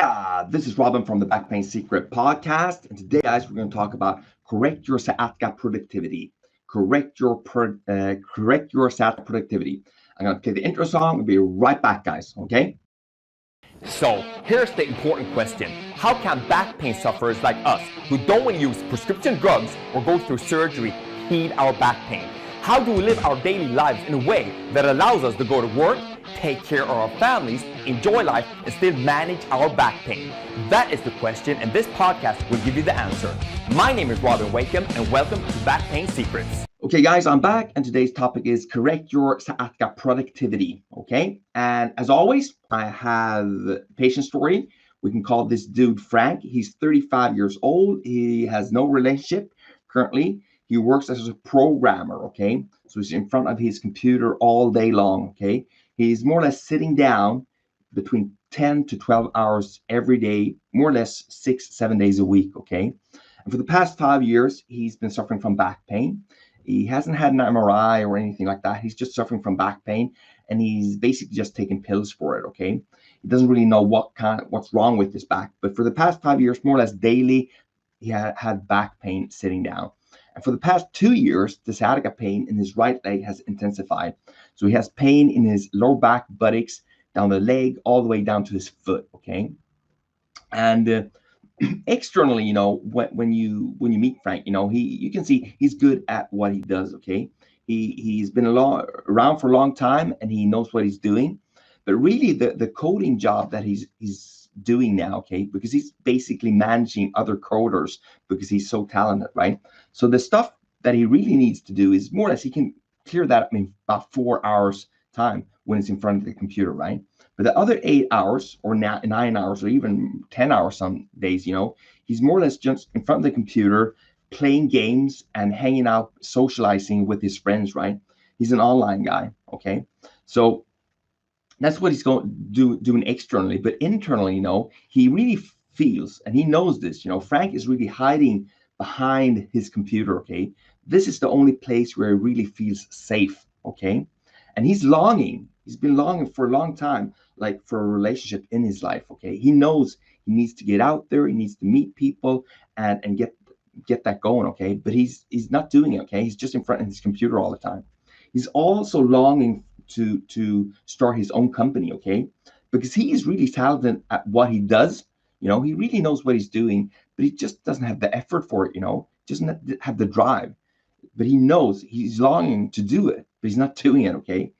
Sciatica! This is Robin from the Back Pain Secret podcast. And today, guys, we're going to talk about correct your sciatica productivity. Correct your sciatica productivity. I'm going to play the intro song. We'll be right back, guys. Okay? So here's the important question. How can back pain sufferers like us, who don't want to use prescription drugs or go through surgery, heal our back pain? How do we live our daily lives in a way that allows us to go to work, take care of our families, enjoy life, and still manage our back pain? That is the question, and this podcast will give you the answer. My name is Robin Wakeham, and welcome to Back Pain Secrets. Okay, guys, I'm back, and today's topic is correct your sciatica productivity. Okay, and as always, I have a patient story. We can call this dude Frank. He's 35 years old. He has no relationship currently. He works as a programmer. Okay, so he's in front of his computer all day long. Okay, he's more or less sitting down between 10 to 12 hours every day, more or less 6-7 days a week. Okay, and for the past 5 years, he's been suffering from back pain. He hasn't had an MRI or anything like that. He's just suffering from back pain, and he's basically just taking pills for it. Okay, he doesn't really know what's wrong with his back, but for the past 5 years, more or less daily, he had back pain sitting down. And for the past 2 years, the sciatica pain in his right leg has intensified. So he has pain in his lower back, buttocks, down the leg, all the way down to his foot. Okay, and externally, when you meet Frank, you can see he's good at what he does. Okay, he's been around for a long time, and he knows what he's doing. But really, the coding job that he's doing now, okay, because he's basically managing other coders because he's so talented, right? So the stuff that he really needs to do is more or less he can clear that in about 4 hours time when it's in front of the computer, right? But the other 8 hours or 9 hours or even 10 hours some days, he's more or less just in front of the computer playing games and hanging out, socializing with his friends, right? He's an online guy, okay? So that's what he's doing externally. But internally, he really feels, and he knows this, Frank is really hiding behind his computer, okay? This is the only place where he really feels safe, okay? And he's been longing for a long time, like for a relationship in his life, okay? He knows he needs to get out there, he needs to meet people and get that going, okay? But he's not doing it, okay? He's just in front of his computer all the time. He's also longing to start his own company, okay? Because he is really talented at what he does. He really knows what he's doing, but he just doesn't have the effort for it, doesn't have the drive. But he knows he's longing to do it, but he's not doing it, okay?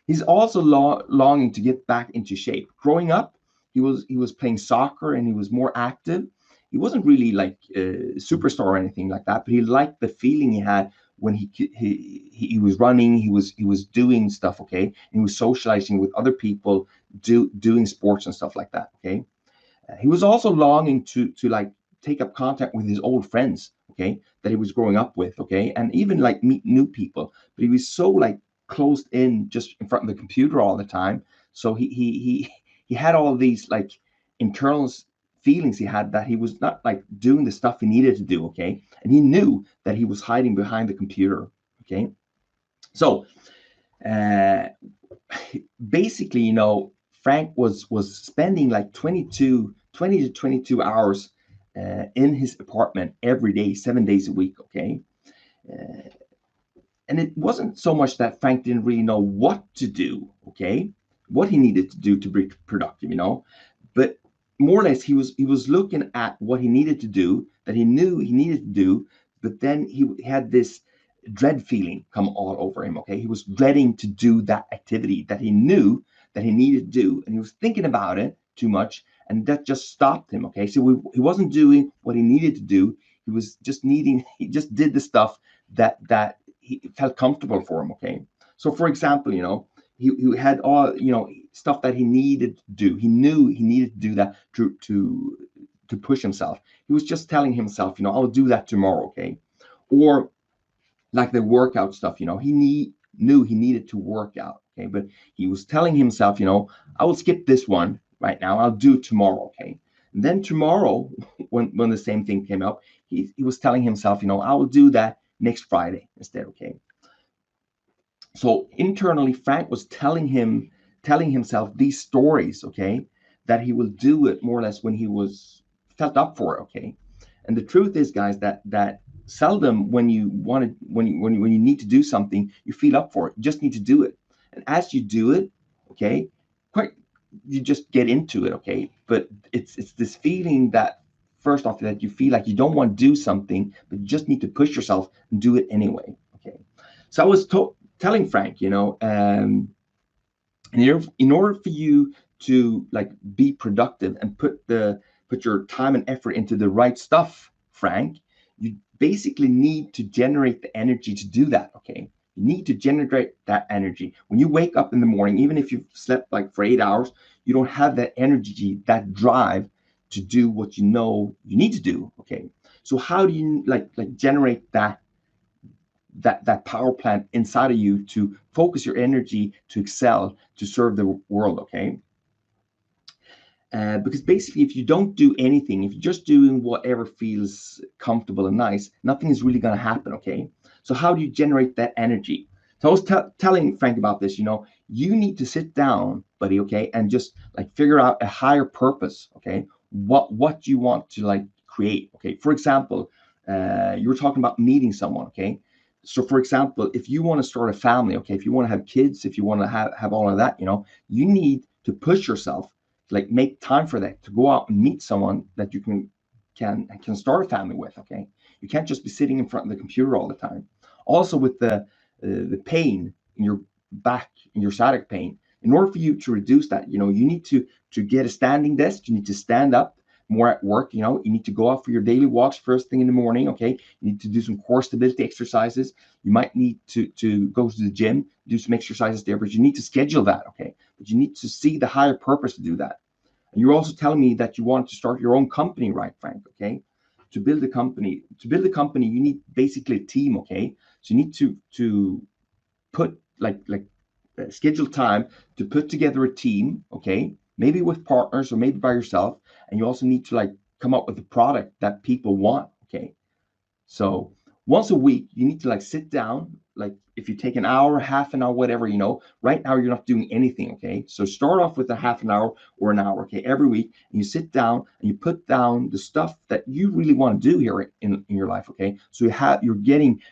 He's also longing to get back into shape. Growing up, he was playing soccer and he was more active. He wasn't really like a superstar or anything like that, but he liked the feeling he had when he was running, he was doing stuff, okay? And he was socializing with other people, doing sports and stuff like that, okay? He was also longing to like take up contact with his old friends, okay, that he was growing up with, okay, and even like meet new people. But he was so like closed in, just in front of the computer all the time. So he had all these like internal feelings he had that he was not like doing the stuff he needed to do, okay? And he knew that he was hiding behind the computer, okay? So basically, Frank was spending like 20 to 22 hours in his apartment every day, 7 days a week, okay? And it wasn't so much that Frank didn't really know what to do, okay? What he needed to do to be productive, but more or less he was looking at what he needed to do, that he knew he needed to do, but then he had this dread feeling come all over him, okay? He was dreading to do that activity that he knew that he needed to do, and he was thinking about it too much, and that just stopped him, okay? So he wasn't doing what he needed to do. He just did the stuff that he felt comfortable for him, okay? So for example, he had all, stuff that he needed to do. He knew he needed to do that to push himself. He was just telling himself, I'll do that tomorrow, okay? Or like the workout stuff, he knew he needed to work out, okay? But he was telling himself, I will skip this one right now. I'll do it tomorrow, okay? And then tomorrow, when the same thing came up, he was telling himself, I will do that next Friday instead, okay? So internally, Frank was telling himself these stories, okay, that he will do it more or less when he was felt up for it. Okay. And the truth is, guys, that seldom when you want to, when you need to do something, you feel up for it. You just need to do it. And as you do it, okay, quite you just get into it, okay. But it's this feeling that first off that you feel like you don't want to do something, but you just need to push yourself and do it anyway. Okay. So I was telling Frank, in order for you to like be productive and put your time and effort into the right stuff, Frank, you basically need to generate the energy to do that. Okay. You need to generate that energy. When you wake up in the morning, even if you've slept like for 8 hours, you don't have that energy, that drive to do what you know you need to do. Okay. So how do you like generate that power plant inside of you to focus your energy to excel, to serve the world? Okay. Because basically, if you don't do anything, if you're just doing whatever feels comfortable and nice, nothing is really going to happen. Okay. So how do you generate that energy? So I was telling Frank about this. You need to sit down, buddy. Okay. And just like figure out a higher purpose. Okay. What you want to like create. Okay. For example, you were talking about meeting someone. Okay. So for example, if you want to start a family, okay, if you want to have kids, if you want to have all of that, you need to push yourself, like make time for that, to go out and meet someone that you can start a family with. Okay. You can't just be sitting in front of the computer all the time. Also with the pain in your back, in your sciatic pain, in order for you to reduce that, you need to get a standing desk. You need to stand up more at work. You need to go out for your daily walks first thing in the morning. Okay. You need to do some core stability exercises. You might need to go to the gym, do some exercises there, but you need to schedule that. Okay. But you need to see the higher purpose to do that. And you're also telling me that you want to start your own company, right, Frank? Okay. To build a company, you need basically a team. Okay. So you need to put schedule time to put together a team. Okay. Maybe with partners or maybe by yourself. And you also need to like come up with a product that people want. Okay. So once a week, you need to like sit down, like if you take an hour, half an hour, whatever, right now you're not doing anything. Okay. So start off with a half an hour or an hour. Okay. Every week, and you sit down and you put down the stuff that you really want to do here in your life. Okay. So you're getting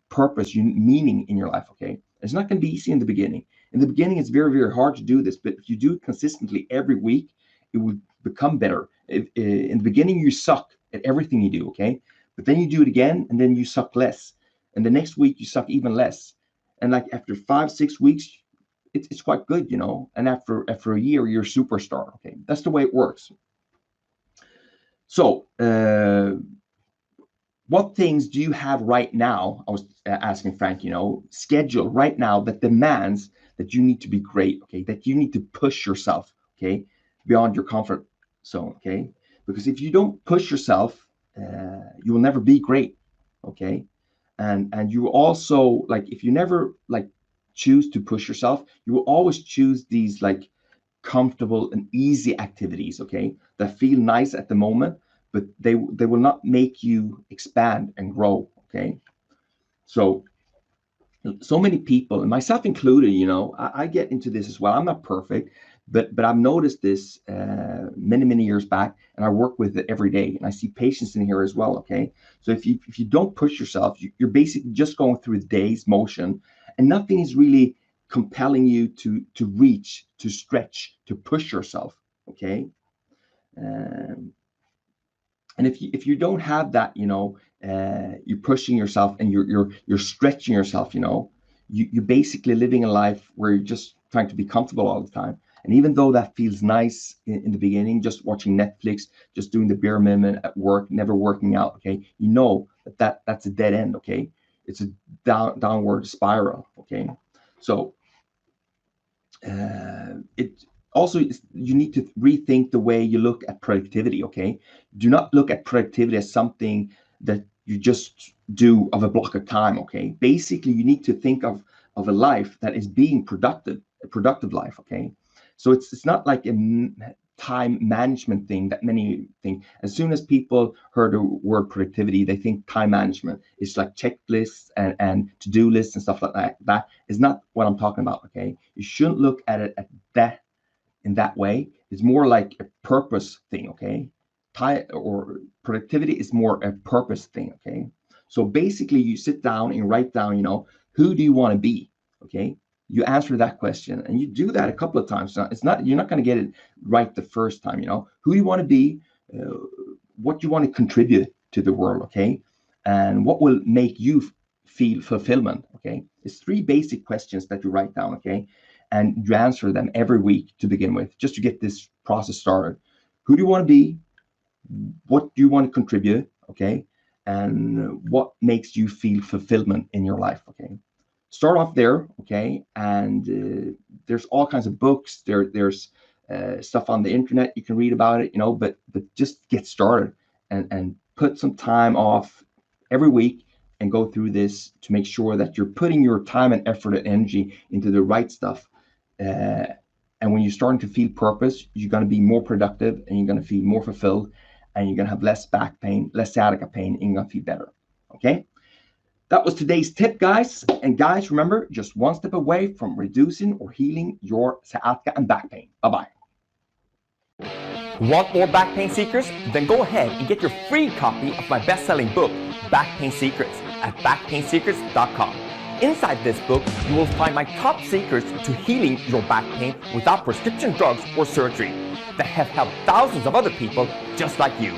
purpose, meaning in your life. Okay. It's not going to be easy in the beginning. In the beginning, it's very, very hard to do this, but if you do it consistently every week, it will become better. In the beginning, you suck at everything you do. Okay. But then you do it again, and then you suck less. And the next week you suck even less. And like after 5, 6 weeks, it's quite good, And after a year, you're a superstar. Okay, that's the way it works. So, what things do you have right now? I was asking Frank, schedule right now that demands that you need to be great. Okay, that you need to push yourself. Okay, beyond your comfort zone. Okay, because if you don't push yourself, you will never be great. Okay. And you also, like, if you never like choose to push yourself, you will always choose these like comfortable and easy activities. Okay. That feel nice at the moment, but they will not make you expand and grow. Okay. So many people, and myself included, I get into this as well. I'm not perfect, but I've noticed this many years back, and I work with it every day, and I see patients in here as well. Okay, so if you don't push yourself, you're basically just going through the day's motion, and nothing is really compelling you to reach, to stretch, to push yourself. Okay, and if you don't have that, you're pushing yourself and you're stretching yourself. You're basically living a life where you're just trying to be comfortable all the time. And even though that feels nice in the beginning, just watching Netflix, just doing the bare minimum at work, never working out, okay, that's a dead end. Okay, it's a downward spiral. Okay, so it also, you need to rethink the way you look at productivity. Okay, do not look at productivity as something that you just do of a block of time. Okay, basically you need to think of a life that is being productive, a productive life. Okay, so it's not like a time management thing that many think. As soon as people heard the word productivity, they think time management. It's like checklists and to-do lists and stuff like that. That is not what I'm talking about. Okay, you shouldn't look at it at that in that way. It's more like a purpose thing, okay? Or productivity is more a purpose thing, okay? So basically you sit down and write down, who do you want to be, okay? You answer that question and you do that a couple of times. Now, you're not going to get it right the first time, who you want to be, what you want to contribute to the world, okay? And what will make you feel fulfillment, okay? It's 3 basic questions that you write down, okay? And you answer them every week to begin with, just to get this process started. Who do you want to be? What do you want to contribute, okay? And what makes you feel fulfillment in your life, okay? Start off there, okay? And there's all kinds of books. There's stuff on the internet you can read about it, but just get started and put some time off every week and go through this to make sure that you're putting your time and effort and energy into the right stuff. And when you're starting to feel purpose, you're going to be more productive and you're going to feel more fulfilled, and you're going to have less back pain, less sciatica pain, and you're going to feel better. Okay? That was today's tip, guys. And guys, remember, just one step away from reducing or healing your sciatica and back pain. Bye-bye. Want more back pain secrets? Then go ahead and get your free copy of my best-selling book, Back Pain Secrets, at backpainsecrets.com. Inside this book, you will find my top secrets to healing your back pain without prescription drugs or surgery that have helped thousands of other people just like you.